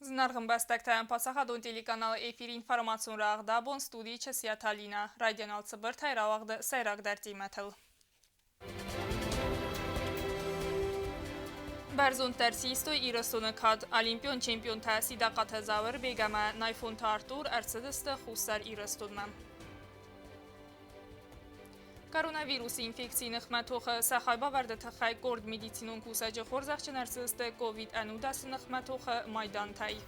Znargın bəstəkdən pasaqadun telikanalı efir informasiyon rağda bon studi çəsiyatalina. Radional sıbır tayravaqdı sayraq dərdimətil. Bərzun tərsiyistoy İrastonu kad Olimpiyon çempiyon təsidə qatəzavır beqəmə Nayfun Tartur ərsidistə xusar İrastonməm. Koronavirus infeksiyini xmətoxı səxayba vərdə təxəy qord medisinun kusacı xorzaqçın ərsizdə COVID-19 xmətoxı maydan tay.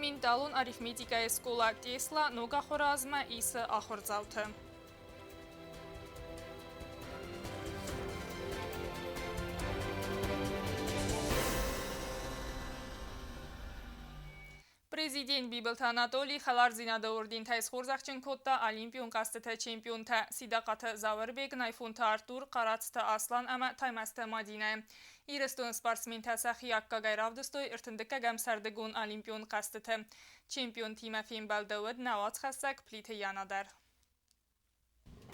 Min dalun arifmetikaya skola Tesla noga xorazma isi axırzavtı. Prezident Bibilt Anatoliy xalar zinada ordin tayz xorzaqçın kodda Olimpiyon qastı çempiyon tə sidaqatı Zavırbek Nayfun Artur qaratı Aslan əmə tayməstə Madinə. İraston sportsmen təsəxi yakka qayravdıstoy ırtındıqqa qəmsərdiqun Olimpiyon qastı tə çempiyon timə Bəldəvəd Nəvat xəssək plitə yanadar.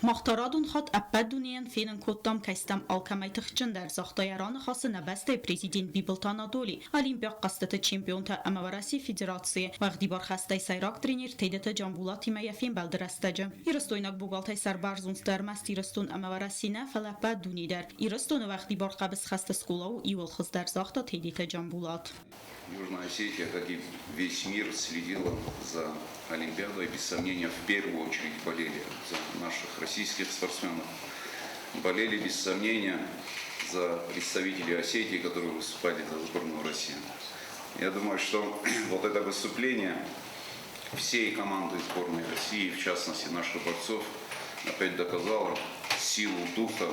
Maxtaradun xat əppəduniyen fenən koddam kəstəm alkamaytıqçın dər zaxtayaranı xası nəbəstə prezident Bibilt Anatoliy Olimpiyak qastı çempiyon tə əməvərəsi federasiya vəqdibar xəstəy sayraq trener tədətə Cambula timəyə fen bəldərəstəcə. İrastoynak buqaltay sərbarzunz dərməst İraston əməvərəsinə fələppəduni dər. İrastonu vəqdibar qəbiz xəstə skolavu ivol xız dər zaxta tədətə Cambulat. Южная Осетия, как и весь мир, следила за Олимпиадой. Без сомнения, в первую очередь болели за наших российских спортсменов. Болели, без сомнения, за представителей Осетии, которые выступали за сборную России. Я думаю, что вот это выступление всей команды сборной России, в частности наших борцов, опять доказало силу духа,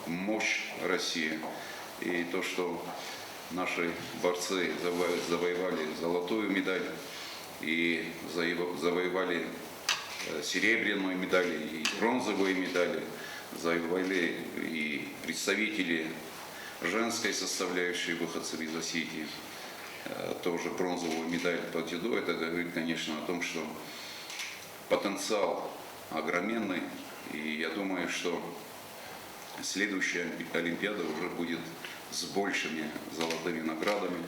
мощь России. И то, что наши борцы завоевали золотую медаль и завоевали серебряную медаль и бронзовые медали, завоевали и представители женской составляющей выходцев из Осетии, тоже бронзовую медаль по дзюдо. Это говорит, конечно, о том, что потенциал огроменный, и я думаю, что следующая Олимпиада уже будет с большими золотыми наградами.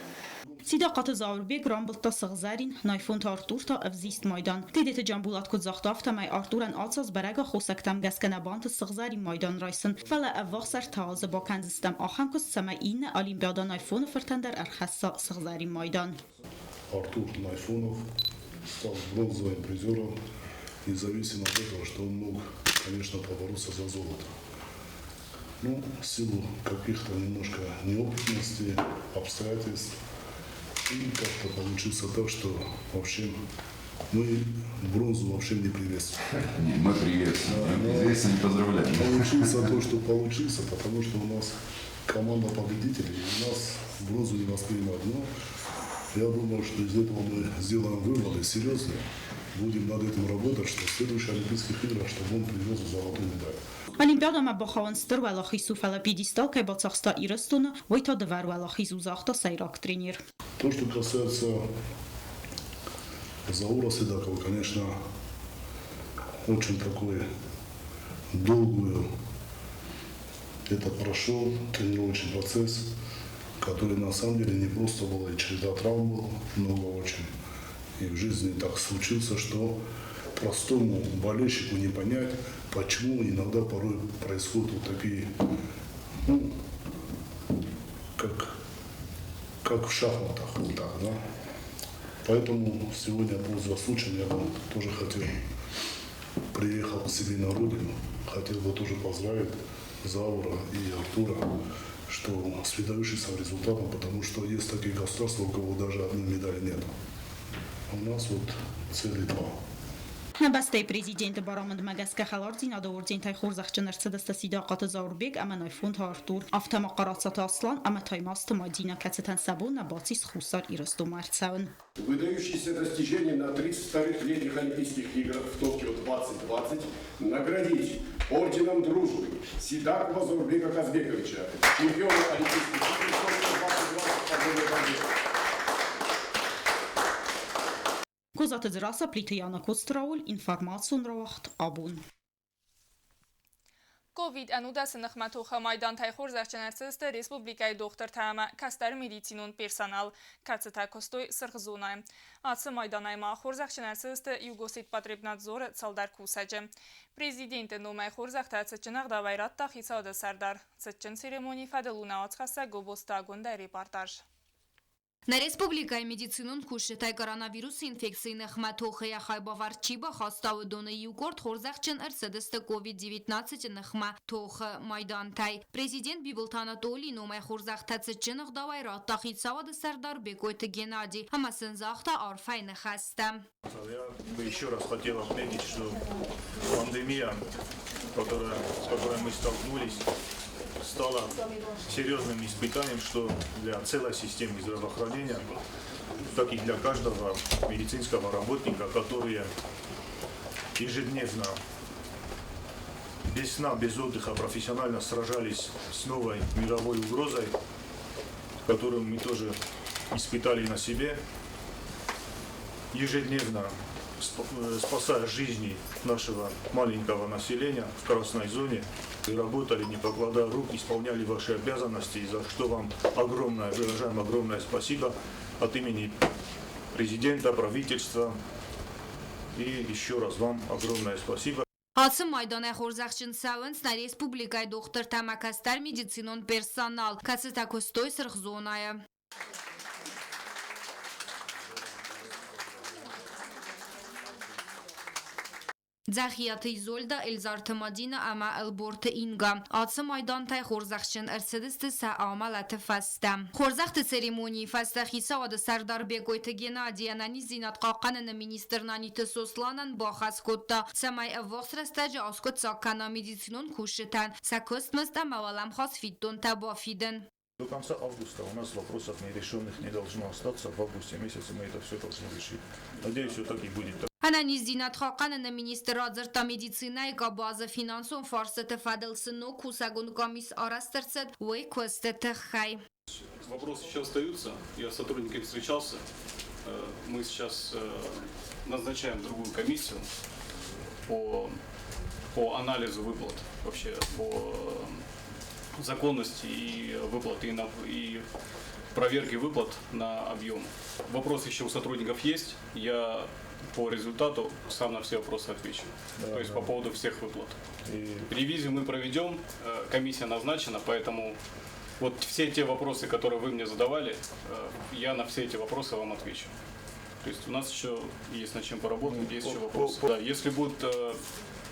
Sidaqatı Zavırbek Rambıltda Sığzarin Nayfun Tartur ta evzist maydan. Tədətə Cambulat kod zaxtafta may Arturan atsaz bərəgə xosaktam gəskənə bantı Sığzarin maydan raysın. Fələ əvvaxsar tazı bakənzistem axan kos səmə inə Olimpiada Nayfunu fırtəndər ərxəssa Sığzarin maydan. Артур Найфонов стал бронзовым призером, независимо от этого, что он мог, конечно, побороться за золото. Ну, в силу каких-то немножко неопытности, обстоятельств, и как-то получился так, что, в общем, мы бронзу вообще не приветствуем. Мы приветствуем, известно, не поздравляем. Получился то, что получился, потому что у нас команда победителей, и нас бронзу не воспринимают. Но я думаю, что из этого мы сделаем выводы серьезные, будем над этим работать, что в следующих Олимпийских играх, чтобы он привез золотую медаль. Olimpiada mə baxavanstır vəlaxi fələ pedistal kay batsaqsta İrastonu vayta dvar vəlaxi uzaqda sayraq trener. То, что касается Заура Седакова, конечно, очень такой долгую это прошел тренировочный процесс, который на самом деле не просто был, и череда травм было много очень. И в жизни так случилось, что простому болельщику не понять, почему иногда порой происходят вот такие, ну, как в шахматах, вот так, да. Поэтому сегодня, пользуясь случаем, я бы тоже хотел, приехал к себе на родину, хотел бы тоже поздравить Заура и Артура, что с выдающимся результатом, потому что есть такие государства, у кого даже одной медали нет. А у нас вот целых два. Nəbəstəy prezidenti Baramınd Məgəskə xəlar zinada ordintay xorzaqçın ərçədəstə sidaqatı Zavırbek əmə Nayfun Tartur avtama qaratsatı Aslan əmə taymastı Madina kəcətən səbu nəbatis xusar İrasto Mərçəvin. Выдающиеся достижения на 32-х летних Олимпийских играх в Токио 2020 наградить орденом дружбы Сидакова Завурбека Казбековича, чемпиона Олимпийских игр 2020 по году победы. Kozatı zırasa plitəyana kostravul informasyon ravaxt abun. COVID-19 նխմաթուխը մայդան թայ խորզախչանարցստը Ռեսպուբլիկայի դողտր թայամը կաստար մեդիցինուն պերսանալ կացտակոստոյ սրղզունայ։ Ացը մայդանայմա խորզախչանարցստը յուգոսիտ պատրեբնատ զորը ծալդար կուսաջը։ Պրեզիդենտը նոմայ խորզախտացը ճնաղ դավայրատ տախիցավդը սարդար։ Ծճն սիրեմոնի ֆադելունա ոցխասա գոբոստա գոնդա ռեպարտաժ։ На республикայի մեդիցինուն քուշտայ կորոնավիրուս ինֆեկցիյնը խմաթոխը խայբավար չիբա խաստավը դոնը յուգորդ խորզախչն արսդստը COVID-19 նխմա թոխը մայդանտայ Президент Бибилтанатоли նոմայ խորզախտացը ճնղ դավայրատ տախիցավը սարդար Бекойты Геннадий համասնզախտա արֆայնը խաստա Я бы еще раз хотел отметить, что пандемия, с которой мы столкнулись, стала серьезным испытанием, что для целой системы здравоохранения, так и для каждого медицинского работника, которые ежедневно, без сна, без отдыха, профессионально сражались с новой мировой угрозой, которую мы тоже испытали на себе, ежедневно спасая жизни нашего маленького населения в красной зоне. И работали, не покладая рук, исполняли ваши обязанности, за что вам выражаем огромное спасибо от имени президента, правительства. И еще раз вам огромное спасибо. Ացը մայդանայ խորզախչն սավնց նա ռեսպուբլիկայի դողտր թամակաստար մեդիցինոն պերսանալ կացտակոստոյ սրղզոնայը Ձախիաթը Իզոլդա Էլզարթը Մադինա ամա Էլբորթը ինգա Ացը մայդանթայ խորզախչն արսդստը սա ամալաթը ֆաստա Խորզախտը ցերեմոնիի ֆաստախիսա ոդը Սարդար Բեկոյթը Գենադի անանի զինատ qaqanını министрнанիտը Սոսլանան բախասկոտա Սամայ ավոխսրաստաճը ասկոտ սակկանա մեդիցինոն քուշտան Սակոստմստա մավալամ խասֆիտոն տաբաֆիդեն До конца августа у нас вопросов нерешенных не должно остаться. В августе месяце мы это все должны решить. Надеюсь, все так и будет. Անանից զինատխaqanını министр ածրտա մեդիցինայի կաբազը ֆինանսոն ֆարսը ֆադելսնո քուսագուն կոմիս արաստրցետ ուեյ քոստը խայ Вопросы еще остаются. Я с сотрудниками встречался. Мы сейчас назначаем другую комиссию по анализу выплат, вообще по законности и выплаты и проверки выплат на объем. Вопросы еще у сотрудников есть. Я по результату сам на все вопросы отвечу. То есть по поводу всех выплат. Ревизию мы проведем, комиссия назначена, поэтому вот все те вопросы, которые вы мне задавали, я на все эти вопросы вам отвечу. То есть у нас еще есть над чем поработать, есть еще вопросы. Да, если будут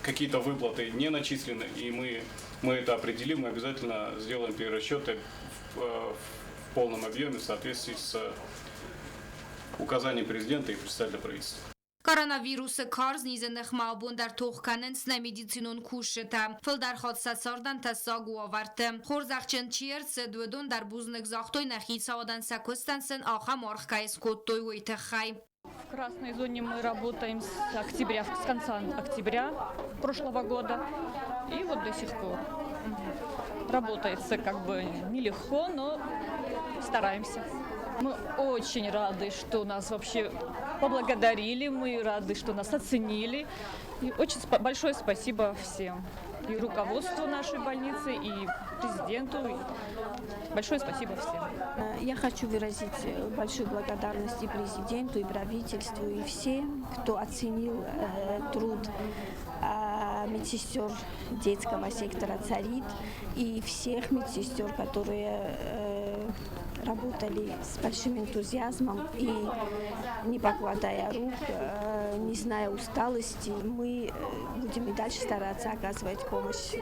какие-то выплаты не начислены, и мы это определим, мы обязательно сделаем перерасчеты в полном объеме в соответствии с указанием президента и представителя правительства. Կորոնավիրուսը քարզնիզը նխմաբոնդար թողկանենց նա մեդիցինոն քուշտա ֆլդար խոցասարդան տասագ ու ավարտը խորզախչն չերցը դուդոն դարբուզնկ զախտոյ նախիցավдан սակոստանսն ախա մորխկայս կոտոյ ուйты խայ В красной зоне мы работаем с конца октября прошлого года и вот до сих пор. Работается как бы нелегко, но стараемся. Мы очень рады, что нас вообще поблагодарили, мы рады, что нас оценили. И очень большое спасибо всем. И руководству нашей больницы, и президенту. И большое спасибо всем. Я хочу выразить большую благодарность и президенту, и правительству, и всем, кто оценил труд медсестер детского сектора «Царит» и всех медсестер, которые работали с большим энтузиазмом и не покладая рук, не зная усталости. Мы будем и дальше стараться оказывать помощь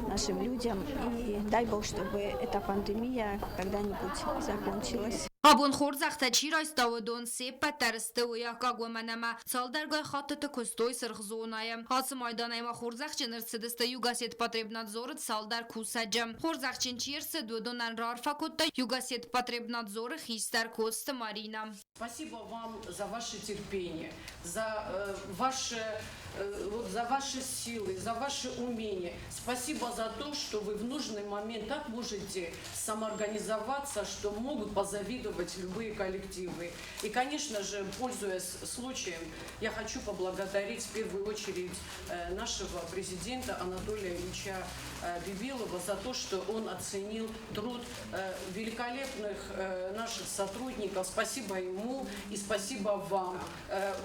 нашим людям. И дай Бог, чтобы эта пандемия когда-нибудь закончилась. Абон խորզախտա չիրայս տավոդոն սեպա տարստը ու յակագոմանամա ծալդարգայ խատտը կոստոյ սրղզոնայը հացը մայդանայմա խորզախչն ըրցդստը յուգասետ պատրեբնadzորը ծալդար քուսաջը խորզախչն չիրսը դուդոն անրարֆակոտտա յուգասետ պատրեբնadzորը խիստար կոստը Марина. Спасибо вам за ваше терпение, за ваше вот за ваши силы, за ваши умения. Спасибо за то, что вы в нужный момент так можете самоорганизоваться, что могут позавидовать любые коллективы. И, конечно же, пользуясь случаем, я хочу поблагодарить в первую очередь нашего президента Анатолия Ильича Бибилова за то, что он оценил труд великолепных наших сотрудников. Спасибо ему и спасибо вам.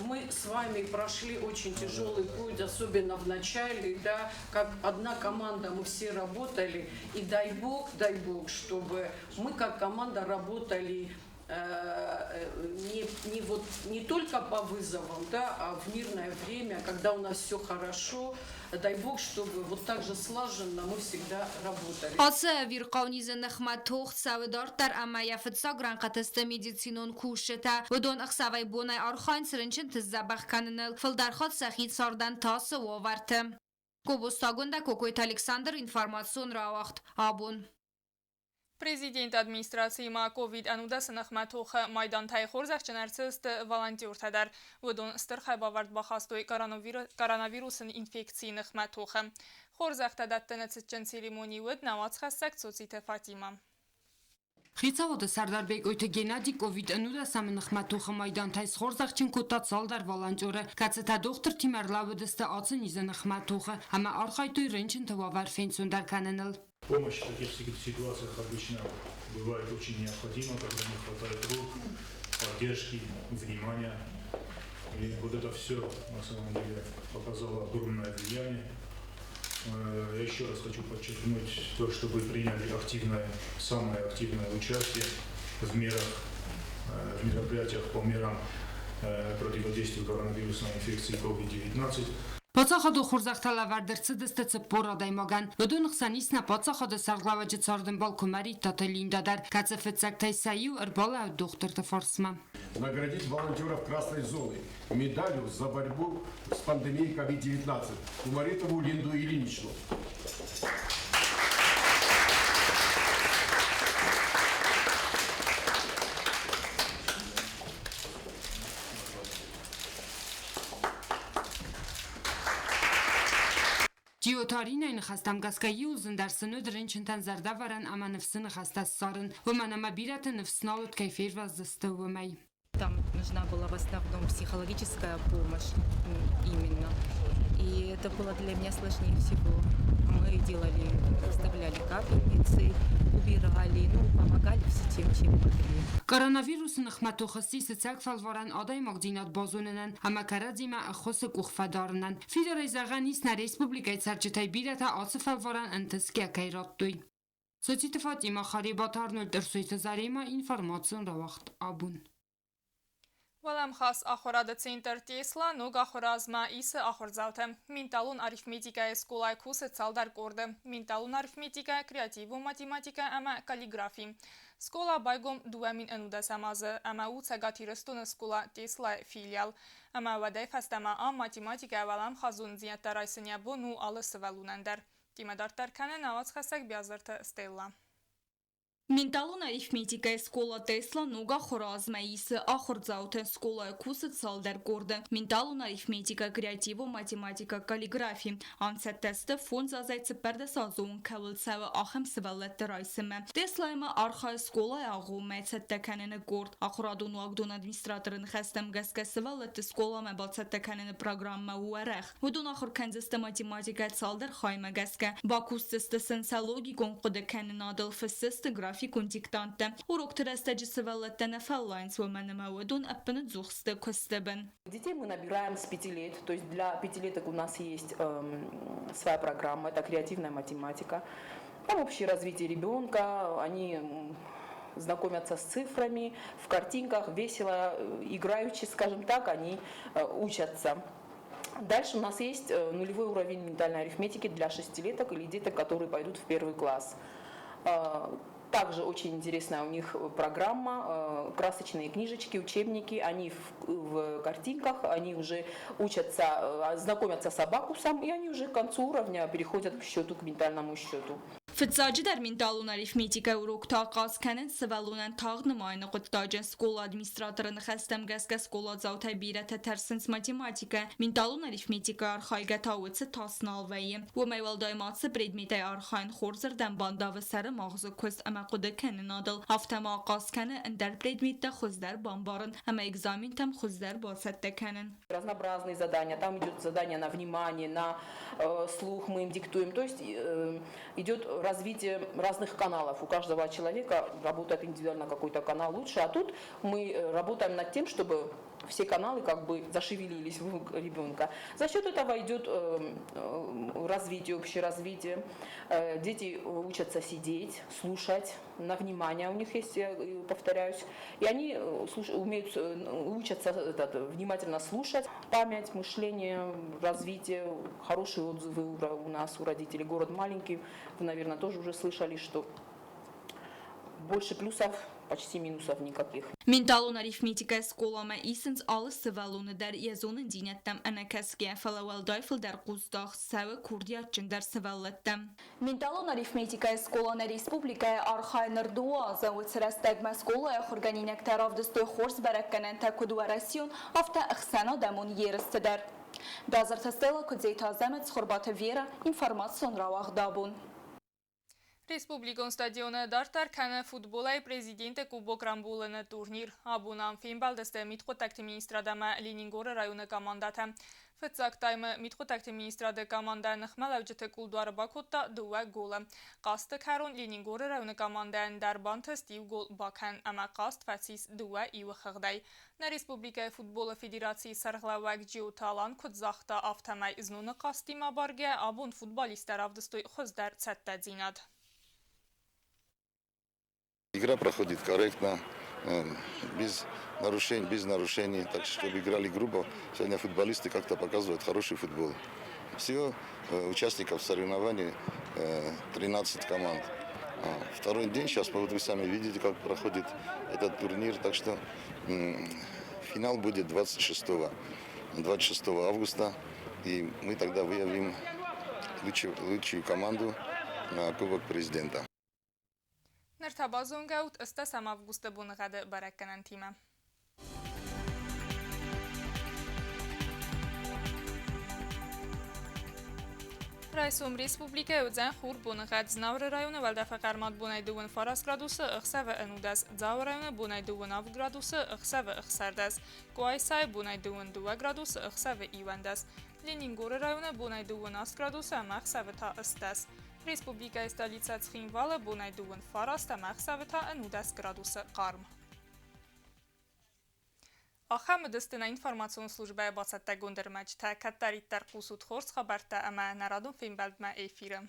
Мы с вами прошли очень тяжелый путь, особенно в начале, да, как одна команда мы все работали. И дай Бог, чтобы мы как команда работали не только по вызовам, да, а в мирное время, когда у нас все хорошо. Дай Бог, чтобы вот так же слаженно мы всегда работали. Аса вирقاونیز نخمت توخ سودار در اما فتساگران قطست مدیسینون کوشته و دون اخسوی بونای آرخاین سرنچن تزبخ کننل فلدرخات سخید ساردن تاس و آورتم. Կոբոստագոնդա կոկոյտ Ալեքսանդր ինֆորմացիոն ռավախտ աբուն։ Prezident administrasiya ma COVID-19 sınıxmətوخ maydantay xorzaqçınarçıst volontyurtadar. Vudun stırxay bavard baxastoy koronavirusun infeksiyi nıxmətوخ. Xorzaqtadattını çıtçın serimoni vud navac xassak tsocite Fatima. Խիցավոդը Սարդարբեկ օյթը Գենադի COVID-19 սամնխմատուխը մայդանթայս խորզաղչին կոտած սալդար վալանջորը կացետա դողտր թիմար լավըդստը ացն իզնխմատուխը համա արխայտույ ռենչն թվավար ֆենցունդար կանենլ. Помощь в таких ситуациях обычно бывает очень необходима, когда не хватает рук, поддержки, внимания. И вот это все на самом деле показало огромное влияние. Я еще раз хочу подчеркнуть то, что вы приняли самое активное участие в мероприятиях по мерам противодействия коронавирусной инфекции COVID-19. Պացախադու խորզաղթալավարդրցը դստեցը պորադայ մագան, վդու նխսանիսնա պացախադը սարգլավաջը ծարդնբալ կումարի տատելինդադար, կացը ֆեցակտայ սայու ըրբալա դողտր տվարսմա. Наградить волонтеров Красной зоны медалью за борьбу с пандемией COVID-19 Кумаритову Линду Ильиничну. Ջիոթարին այն խաստամ գասկայի ու զնդարսնու դրեն չնտան զարդավարան ամա նվսնը խաստաս սարն, ոմանամա բիրատը նվսնալուտ կայֆերվազ զստվումայ. Там нужна была в основном психологическая помощь именно. И это было для меня сложнее всего. Мы вставляли капельницы, убирали, помогали всем, чем могли. Կորոնավիրուսը նխմատուխստի սցակ ֆալվորան ադայ մագդինատ բազունենան, համակարածիմա ախոսը կուխվադարնան. Ֆիդերայզաղանիսնա ռեսպուբլիկայ ծարճտայ բիրատա ացը ֆալվորան ընտսկյա կայրատտույ. Սոցիտը Ֆատիմա խարիբաթարնուլ դրսույթը զարիմա ինվորմացիոն ռավախտ աբուն. Վալամ խաս ախորադը ցենտր տեսլա նոգ ախորազմա իսը ախորձավթը մինտալուն արիֆմետիկա սկոլայ քուսը ցալդար կորդը մինտալուն արիֆմետիկա կրեատիվու մաթեմատիկա ամա կալիգրաֆի Սկոլա բայգոմ դուամին ընուդասամազը ամա ու ցագաթիրստունը սկոլա տեսլա ֆիլիալ ամա վադայ ֆաստամա ամ մաթեմատիկա վալամ խազուն զիատարայսնյա բոնու ալը սվալունանդար Տիմադարտար կանե նավաց խասակ բյազրտը ստելլա Մինտալուն արիֆմետիկա սկոլա տեսլա նուգա խորազմայիսը ախորձաութեն սկոլա քուսը ցալդար կորդը մինտալուն արիֆմետիկա կրեատիվու մաթեմատիկա կալիգրաֆի անցած տեստը ֆոն զազայցը պերդեսազուն քավլցավը ախեմ սվալետը ռայսմը տեսլայմը արխայ սկոլա աղու մեծտականենը կորդ ախորադուն ու ագդուն ադմինիստրատորն խստեմ գասկա սվալետը սկոլա մը բացատականենը պրոգրամմա ու արախ հուդուն ախոր քանզստը մաթեմատիկա ցալդար խայմը գասկա բակուստը սենսալոգի կոնկոդականեն ադելֆսստը Фикун диктанта. Урок терестаджисывала тенафаллайнс воманамаудун аппенедзухсте костебен. Детей мы набираем с 5 лет, то есть для пятилеток у нас есть своя программа, это креативная математика. Там общее развитие ребенка, они знакомятся с цифрами, в картинках, весело, играючи, скажем так, они учатся. Дальше у нас есть нулевой уровень ментальной арифметики для 6-леток или деток, которые пойдут в 1 класс. Также очень интересная у них программа, красочные книжечки, учебники, они в картинках, они уже учатся, знакомятся с абакусом, и они уже к концу уровня переходят к счету, к ментальному счету. Fıtsacı dermin dalun arifmetika urukta qaskenen sıvalunan tağını mayını qıttacın skola administratorını xəstəm qəsqə skola zavtay birətə tərsins matematika min dalun arifmetika arxayqa tavıtsı tasnal vəyi. Bu meyval daymatsı predmetay arxayın xorzırdan bandavı sarı mağzı köz əmə qudu kənin adıl. Haftama qaskəni əndər predmetdə xüzdər bambarın, əmə egzamin tam xüzdər basətdə kənin. Разнообразные задания, там идет задание на внимание, на слух мы им диктуем, то есть идет развитие разных каналов. У каждого человека работает индивидуально какой-то канал лучше, а тут мы работаем над тем, чтобы все каналы как бы зашевелились у ребенка. За счет этого идет развитие, общее развитие. Дети учатся сидеть, слушать, на внимание у них есть, я повторяюсь. И они учатся внимательно слушать. Память, мышление, развитие, хорошие отзывы у нас, у родителей. Город маленький, вы, наверное, тоже уже слышали, что больше плюсов, почти минусов никаких. Mentalun arifmetika skolama isens alı sıvalunu der yazonun dinettem anakaskiye falaval dayfıl der quzdağ sağı kurdiyatçın der sıvallattem. Mentalun arifmetika skolana respublikaya arxaynır dua zavut sırastagma skolaya xurganinek tarafdıstoy xors barakkenen takudvarasyon afta ıxsana damun yerist der. Dazır testela kudzeyta zemet xurbatı vera informasyon ravaq dabun. Республикон стадионы дартар кана футболай президенты Кубок Рамбулыны турнир. Абунам финбалдысты митхотакты министрадама Ленингоры районы командата. Фыцак таймы митхотакты министрады команда нахмалавжыты кулдуары бакотта дуа голы. Қасты карон Ленингоры районы командаен дарбанты стив гол бакан, ама қаст фасис дуа иуы хығдай. На Республика футбола федерации сарғлавак джиу талан кудзахта автомай изнуны қастима барге абун футболистар авдыстой хыздар цатта зинад. Игра проходит корректно, без нарушений, так что чтобы играли грубо. Сегодня футболисты как-то показывают хороший футбол. Всего участников соревнований 13 команд. Второй день, сейчас вы сами видите, как проходит этот турнир, так что финал будет 26 августа, и мы тогда выявим лучшую команду на Кубок Президента. Нертабазон гаут ըստ սամ ավգուստը բունղադը բարակկանան թիմը։ Ռայսում Ռեսպուբլիկա ուձան խուր բունղադ զնավրը ռայոնը վալդաֆա կարմատ բունայդուվն ֆարաս գրադուսը ըխսավը ընուդաս, ձավ ռայոնը բունայդուվնավ գրադուսը ըխսավը ըխսարդաս, կոայսայ բունայդուվն դուա գրադուսը ըխսավը իվանդաս, Լենինգորը ռայոնը բունայդուվն աս գրադուսը ամախսավը թա ըստաս, Республикայի ստալիցած խինվալը բունայդուվն ֆարաստը մախսավըթա ընուդաս գրադուսը կարմ։ Ախամը դստնա ինформацион службая бацатта гондермач та каттариттар қусут хорс хабарта ама нарадун фимбалдма эфиры.